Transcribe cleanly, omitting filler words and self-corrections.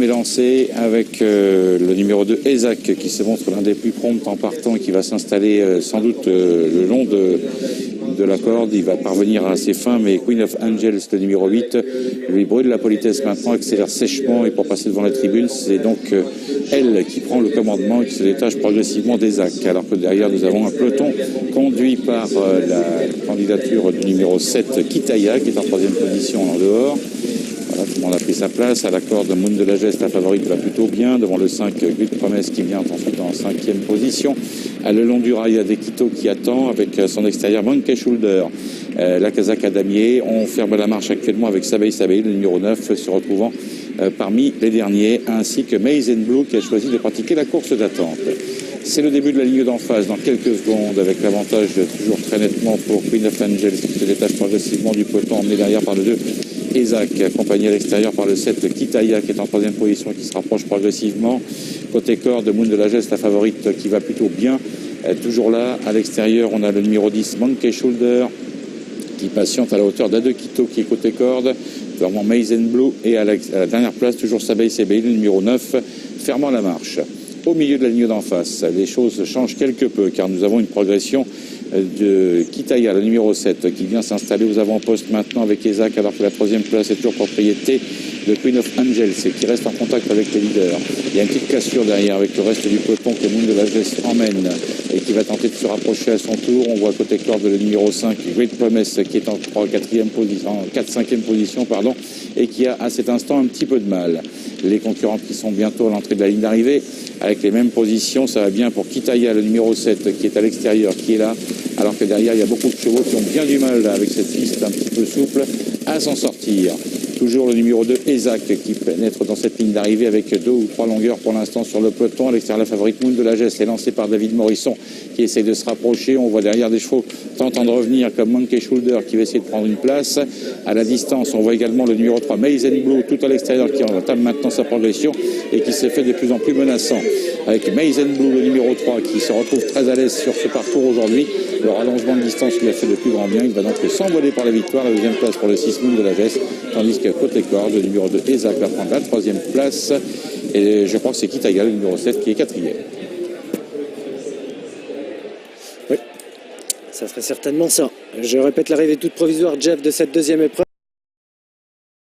est lancé avec le numéro 2, Ezak, qui se montre l'un des plus prompts en partant et qui va s'installer sans doute le long de la corde. Il va parvenir à ses fins, mais Queen of Angels, le numéro 8, lui brûle la politesse maintenant, accélère sèchement et pour passer devant la tribune, c'est donc elle qui prend le commandement et qui se détache progressivement d'Ezak, alors que derrière nous avons un peloton conduit par la candidature du numéro 7, Kitaya, qui est en troisième position en dehors. Voilà, tout le monde a pris sa place. À la corde, Moon de la Geste, la favorite, va plutôt bien. Devant le 5, Good Promesse qui vient ensuite en cinquième position. Le long du rail, il y a Dekito qui attend avec son extérieur Monkey Shoulder. La Kazakh à damier. On ferme la marche actuellement avec Sabei, le numéro 9, se retrouvant parmi les derniers, ainsi que Maize and Blue qui a choisi de pratiquer la course d'attente. C'est le début de la ligne d'en face dans quelques secondes, avec l'avantage toujours très nettement pour Queen of Angels qui se détache progressivement du peloton, emmené derrière par le 2. Ezak, accompagné à l'extérieur par le 7 Kitaya qui est en troisième position et qui se rapproche progressivement. Côté corde, Moon de la Geste, la favorite qui va plutôt bien. Toujours là, à l'extérieur, on a le numéro 10 Monkey Shoulder qui patiente à la hauteur d'Adekito qui est côté corde. Vraiment Maize and Blue et à la dernière place, toujours Sabei, le numéro 9, fermant la marche. Au milieu de la ligne d'en face, les choses changent quelque peu car nous avons une progression de Kitaya, le numéro 7, qui vient s'installer aux avant-postes maintenant avec Ezak, alors que la troisième place est toujours propriété de Queen of Angels et qui reste en contact avec les leaders. Il y a une petite cassure derrière avec le reste du peloton que Moon de la Geste emmène et qui va tenter de se rapprocher à son tour. On voit côté corde le numéro 5, Great Promise, qui est en 4-5e position, et qui a à cet instant un petit peu de mal. Les concurrentes qui sont bientôt à l'entrée de la ligne d'arrivée avec les mêmes positions, ça va bien pour Kitaya, le numéro 7, qui est à l'extérieur, qui est là, alors que derrière il y a beaucoup de chevaux qui ont bien du mal avec cette piste un petit peu souple à s'en sortir. Toujours le numéro 2, Ezak, qui pénètre dans cette ligne d'arrivée avec 2 ou 3 longueurs pour l'instant sur le peloton. À l'extérieur, la favorite Moon de la Geste est lancée par David Morisson qui essaie de se rapprocher. On voit derrière des chevaux tentant de revenir comme Monkey Shoulder qui va essayer de prendre une place. À la distance, on voit également le numéro 3, Maize and Blue, tout à l'extérieur qui entame maintenant sa progression et qui s'est fait de plus en plus menaçant. Avec Maize and Blue, le numéro 3, qui se retrouve très à l'aise sur ce parcours aujourd'hui. Le rallongement de distance lui a fait de plus grand bien. Il va donc s'envoler par la victoire. La deuxième place pour le 6 Moon de la Geste, tandis que côté corde, le numéro 2, Ezak, va prendre la troisième place. Et je crois que c'est Kitaya, le numéro 7, qui est quatrième. Oui, ça serait certainement ça. Je répète l'arrivée toute provisoire, Jeff, de cette deuxième épreuve.